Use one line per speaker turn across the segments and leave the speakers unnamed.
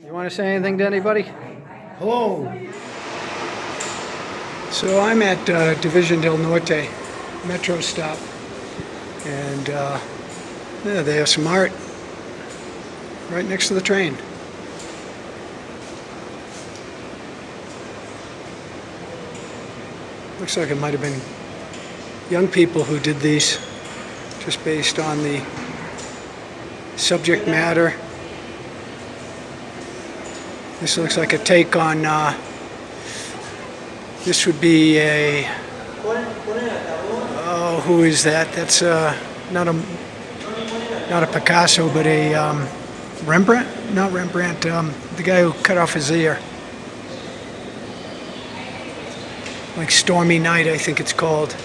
You want to say anything to anybody?
Hello. So I'm at Division del Norte metro stop, and yeah, they have some art right next to the train. Looks like it might have been young people who did these, just based on the subject matter. This looks like a take on, this would be a, oh, who is that? That's not a Picasso, but a Rembrandt? Not Rembrandt, the guy who cut off his ear. Like Stormy Night, I think it's called.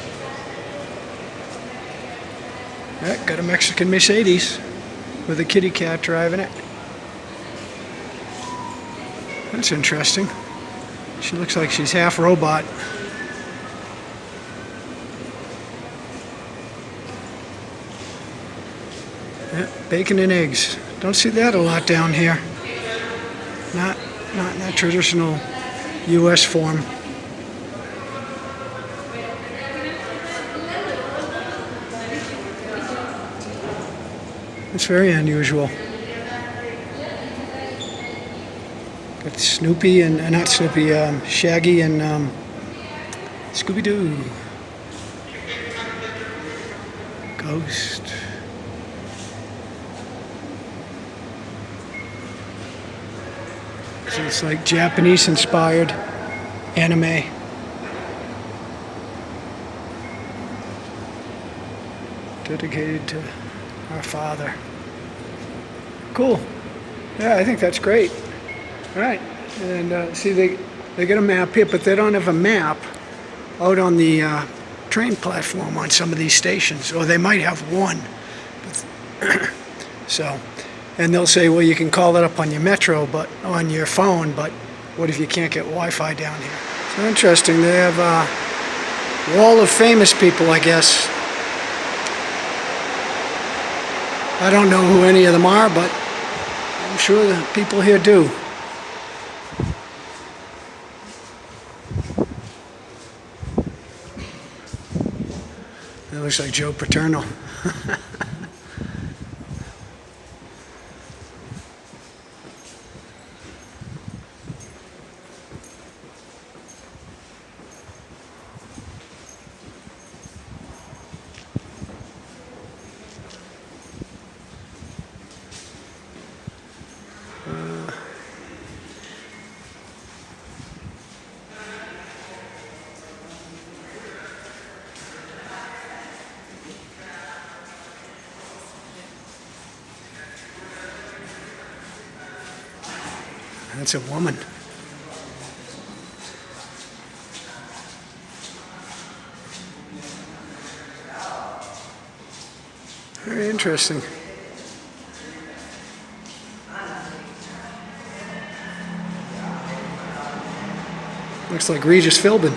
Yeah, got a Mexican Mercedes with a kitty cat driving it. That's interesting. She looks like she's half robot. Yeah, bacon and eggs. Don't see that a lot down here. Not in that traditional U.S. form. It's very unusual. Got Snoopy and not Snoopy, Shaggy and Scooby-Doo. Ghost. So it's like Japanese-inspired anime. Dedicated to our father. Cool. Yeah, I think that's great. All right, and see, they got a map here, but they don't have a map out on the train platform on some of these stations, or they might have one. So, and they'll say, well, you can call it up on your metro, but on your phone, but what if you can't get Wi-Fi down here? So interesting. They have a wall of famous people, I guess. I don't know who any of them are, but I'm sure the people here do. That looks like Joe Paterno. That's a woman. Very interesting. Looks like Regis Philbin.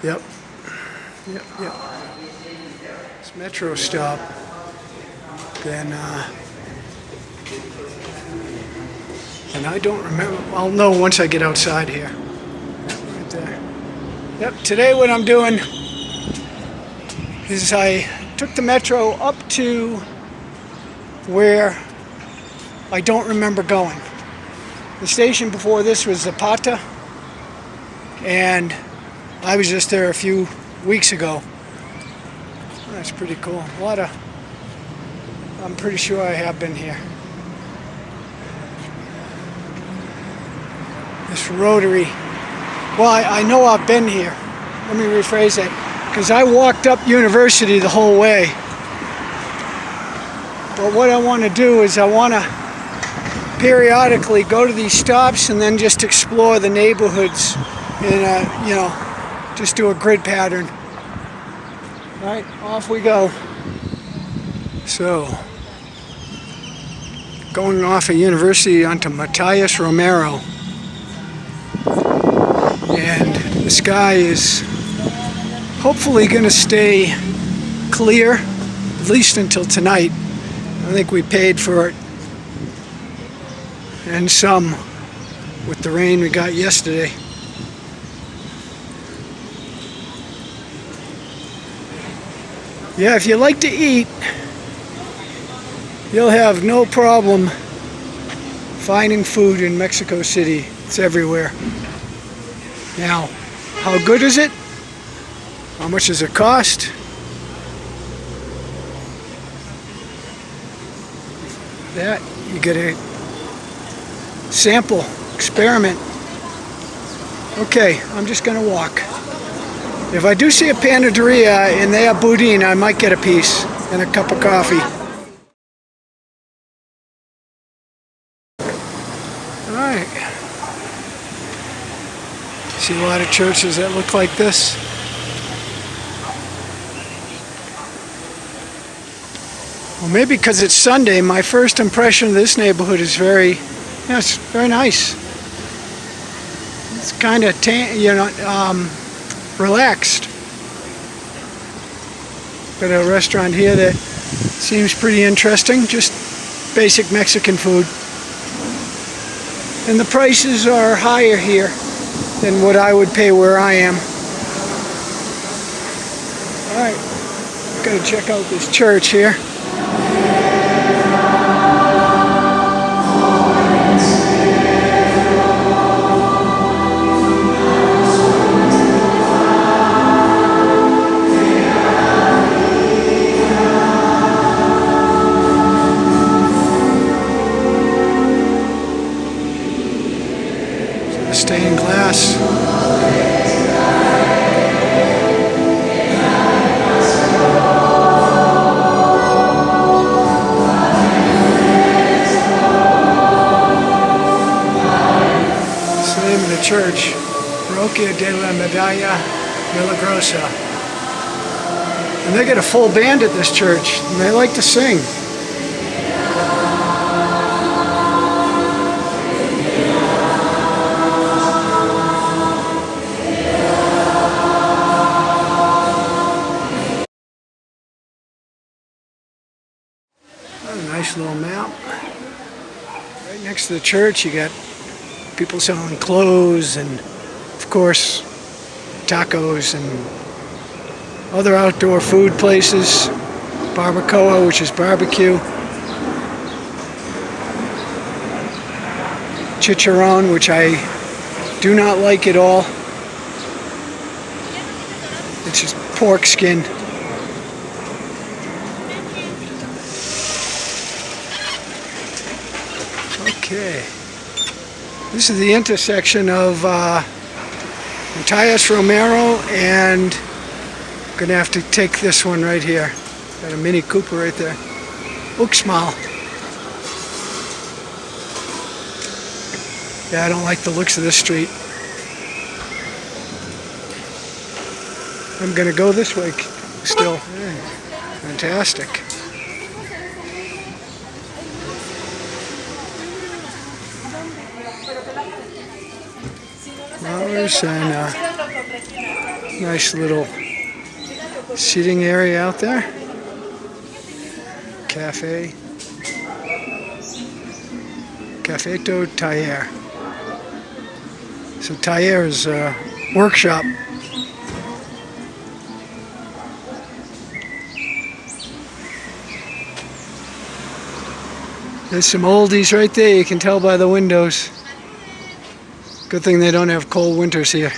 Yep. Yep. This metro stop, then, and I don't remember, I'll know once I get outside here. Right there. Yep, today what I'm doing is I took the metro up to where I don't remember going. The station before this was Zapata, and I was just there a few weeks ago. That's pretty cool. I'm pretty sure I have been here. This rotary. Well, I know I've been here. Let me rephrase that. Because I walked up University the whole way. But what I want to do is I want to periodically go to these stops and then just explore the neighborhoods and, just do a grid pattern. All right, off we go. So, going off of University onto Matias Romero. And the sky is hopefully going to stay clear, at least until tonight. I think we paid for it and some with the rain we got yesterday. Yeah, if you like to eat, you'll have no problem finding food in Mexico City. It's everywhere. Now, how good is it? How much does it cost? That you get a sample, experiment. Okay, I'm just gonna walk. If I do see a panaderia and they have boudin, I might get a piece and a cup of coffee. Alright. See a lot of churches that look like this. Well, maybe because it's Sunday, my first impression of this neighborhood is it's very nice. It's kind of, relaxed. Got a restaurant here that seems pretty interesting, just basic Mexican food. And the prices are higher here than what I would pay where I am. Alright, gotta check out this church here. Stained glass. It's the name of the church, Parroquia de la Medalla Milagrosa. And they get a full band at this church, and they like to sing. Nice little map. Right next to the church you got people selling clothes and of course tacos and other outdoor food places. Barbacoa, which is barbecue. Chicharron, which I do not like at all. It's just pork skin. Okay, this is the intersection of Matthias Romero and I'm gonna have to take this one right here. Got a Mini Cooper right there. Uxmal. Yeah, I don't like the looks of this street. I'm gonna go this way still. Yeah, fantastic. Flowers and a nice little seating area out there. Cafe. Cafeto Taller. So Taller is a workshop. There's some oldies right there, you can tell by the windows. Good thing they don't have cold winters here.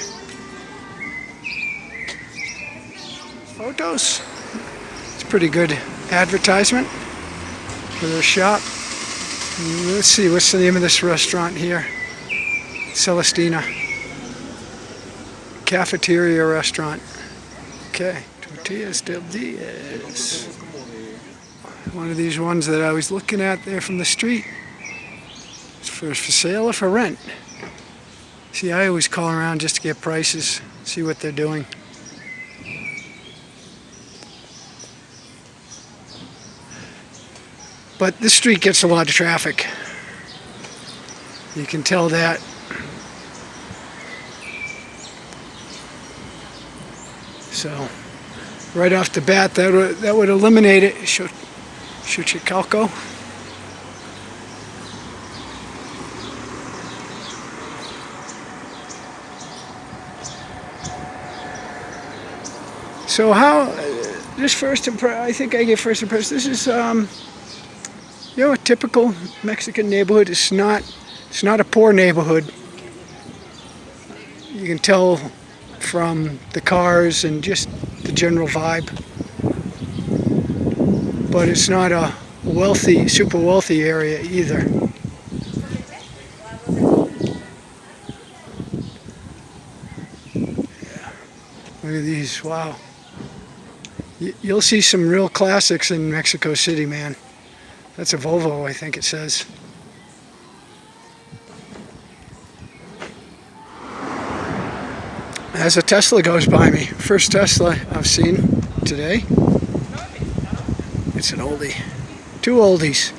Photos. It's a pretty good advertisement for their shop. And let's see, what's the name of this restaurant here? Celestina. Cafeteria restaurant. Okay, Tortillas del Diaz. One of these ones that I was looking at there from the street. It's for sale or for rent. See, I always call around just to get prices, see what they're doing. But this street gets a lot of traffic. You can tell that. So, right off the bat. That would eliminate it. Xochicalco. So how, this first impression, I think I gave first impression, this is, you know, a typical Mexican neighborhood. It's not a poor neighborhood. You can tell from the cars and just the general vibe. But it's not a wealthy, super wealthy area either. Yeah. Look at these, wow. You'll see some real classics in Mexico City, man. That's a Volvo, I think it says. As a Tesla goes by me, first Tesla I've seen today. It's an oldie. Two oldies.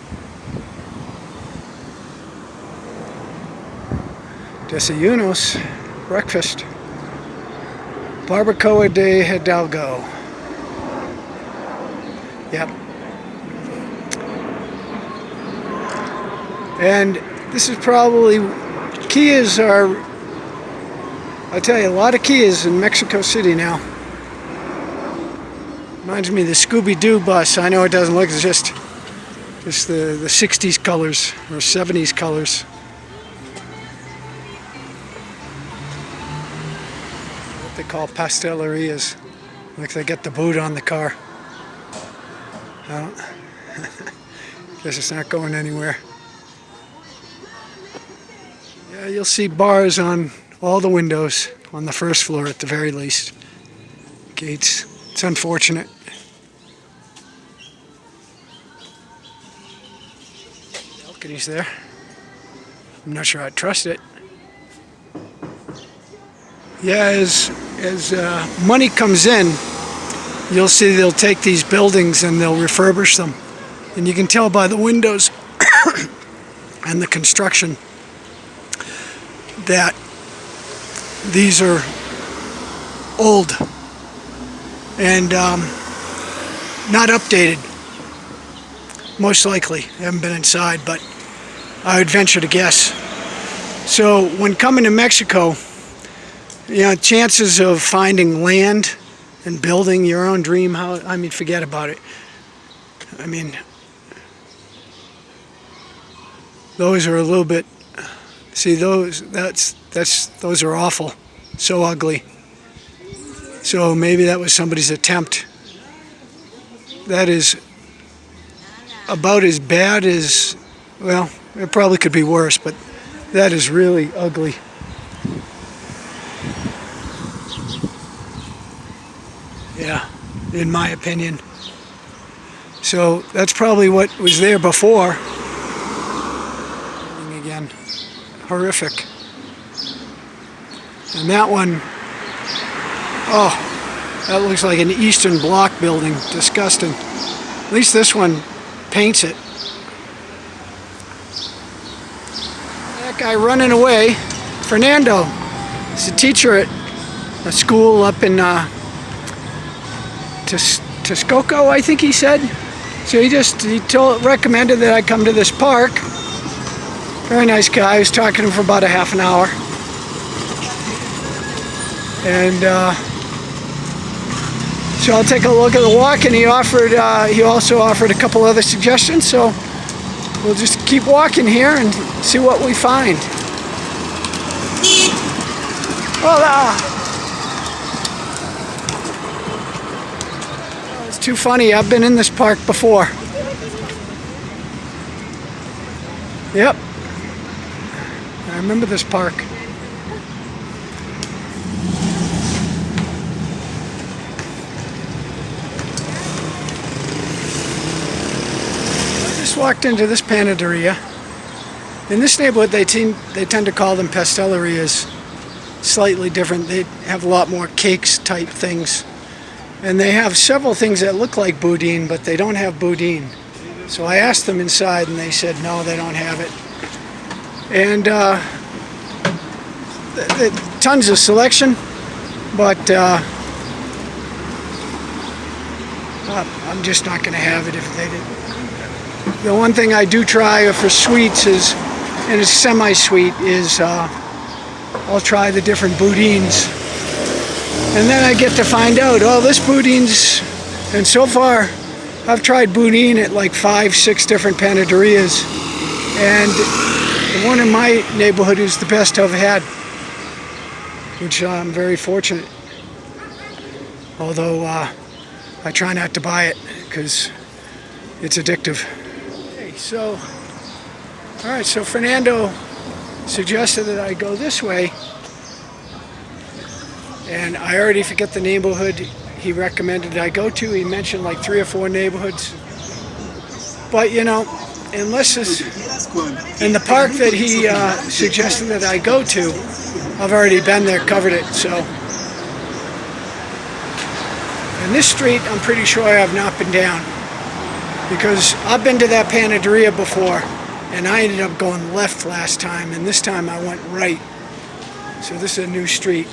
Desayunos, breakfast. Barbacoa de Hidalgo. Yep. And this is probably, Kias are, I'll tell you, a lot of Kias in Mexico City now. Reminds me of the Scooby-Doo bus. I know it doesn't look, it's just the 60s colors or 70s colors. What they call pastelerias. Like they get the boot on the car. Guess it's not going anywhere. Yeah, you'll see bars on all the windows on the first floor at the very least. Gates. It's unfortunate. Balcony's there. I'm not sure I'd trust it. Yeah, as money comes in, you'll see they'll take these buildings and they'll refurbish them. And you can tell by the windows and the construction that these are old and not updated. Most likely. I haven't been inside, but I would venture to guess. So when coming to Mexico, you know, chances of finding land and building your own dream house, I mean, forget about it. I mean, those are a little bit, see those, those are awful, so ugly. So maybe that was somebody's attempt. That is about as bad as, well, it probably could be worse, but that is really ugly. Yeah, in my opinion. So that's probably what was there before. Again, horrific. And that one, oh, that looks like an Eastern Bloc building. Disgusting. At least this one paints it. That guy running away, Fernando, is a teacher at a school up in Texcoco, I think he said. So he recommended that I come to this park. Very nice guy. I was talking to him for about a half an hour. And so I'll take a look at the walk, and he also offered a couple other suggestions, so we'll just keep walking here and see what we find. Hola! It's too funny, I've been in this park before. Yep. I remember this park. Walked into this panaderia. In this neighborhood, they tend to call them pastelerias. Slightly different. They have a lot more cakes type things, and they have several things that look like boudin, but they don't have boudin. So I asked them inside, and they said no, they don't have it. And tons of selection, but I'm just not going to have it if they didn't. The one thing I do try for sweets is, and it's semi-sweet, is I'll try the different boudins. And then I get to find out, oh, this boudin's, and so far I've tried boudin at like 5-6 different panaderias, and the one in my neighborhood is the best I've had, which I'm very fortunate. Although I try not to buy it because it's addictive. Okay, so, all right, so Fernando suggested that I go this way, and I already forget the neighborhood he recommended I go to. He mentioned like 3 or 4 neighborhoods, but you know, unless it's in the park that he suggested that I go to, I've already been there, covered it. So, and this street I'm pretty sure I have not been down, because I've been to that panaderia before and I ended up going left last time, and this time I went right. So this is a new street,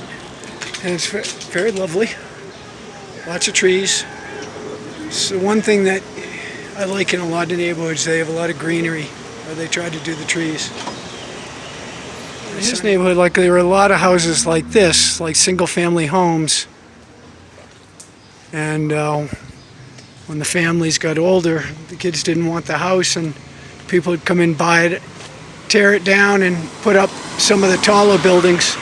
and it's very lovely. Lots of trees. So one thing that I like in a lot of neighborhoods, they have a lot of greenery, or they try to do the trees. In this neighborhood, like, there were a lot of houses like this, like single-family homes. And when the families got older, the kids didn't want the house, and people would come in, buy it, tear it down, and put up some of the taller buildings.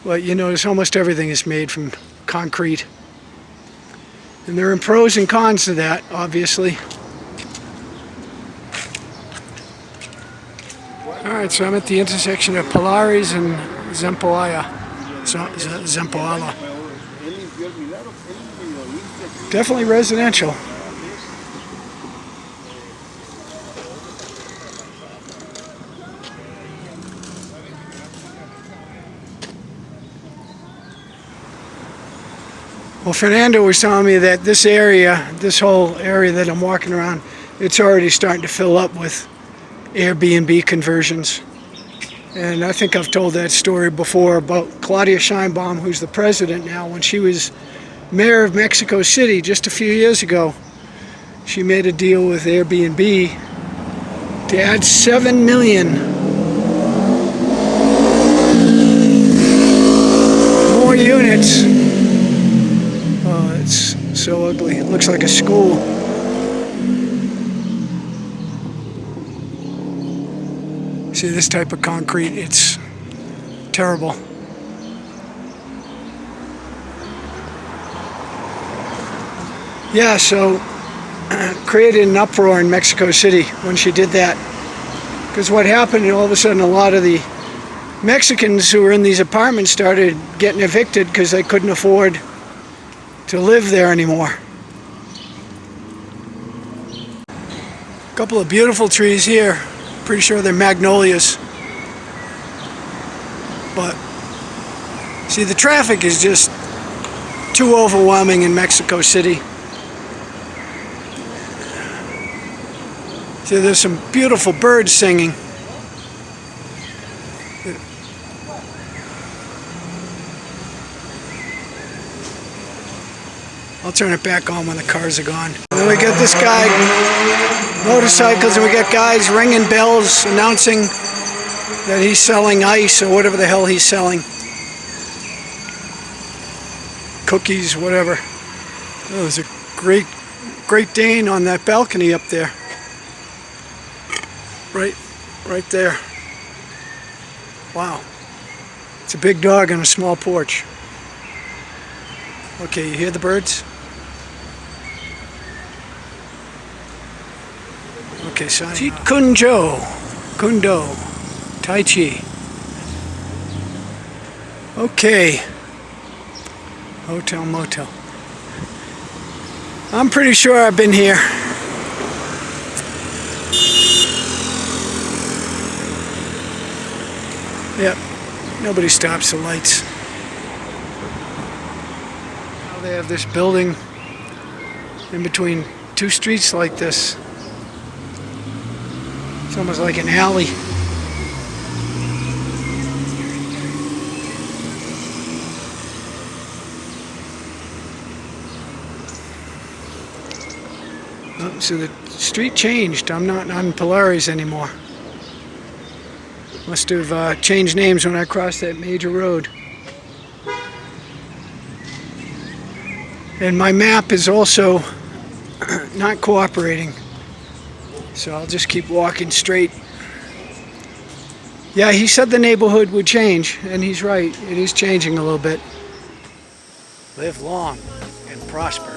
But you notice almost everything is made from concrete. And there are pros and cons to that, obviously. Alright, so I'm at the intersection of Pilares and Zempoala. Definitely residential. Well, Fernando was telling me that this area, this whole area that I'm walking around, it's already starting to fill up with Airbnb conversions. And I think I've told that story before about Claudia Sheinbaum, who's the president now. When she was mayor of Mexico City just a few years ago, she made a deal with Airbnb to add 7 million more units. Oh, it's so ugly. It looks like a school. See, this type of concrete, it's terrible. Yeah, so created an uproar in Mexico City when she did that. Because what happened, all of a sudden, a lot of the Mexicans who were in these apartments started getting evicted because they couldn't afford to live there anymore. A couple of beautiful trees here. Pretty sure they're magnolias. But see, the traffic is just too overwhelming in Mexico City. See, there's some beautiful birds singing. I'll turn it back on when the cars are gone. And then we got this guy, motorcycles, and we got guys ringing bells announcing that he's selling ice or whatever the hell he's selling. Cookies, whatever. Oh, there's a Great Dane on that balcony up there. Right there. Wow. It's a big dog on a small porch. Okay, you hear the birds? Okay, so Jeet Kundo, Tai Chi. Okay. Hotel Motel. I'm pretty sure I've been here. Yep, nobody stops the lights. Now they have this building in between 2 streets like this. It's almost like an alley. Oh, so the street changed. I'm not on Polaris anymore. Must have changed names when I crossed that major road. And my map is also not cooperating. So I'll just keep walking straight. Yeah, he said the neighborhood would change, and he's right. It is changing a little bit. Live long and prosper.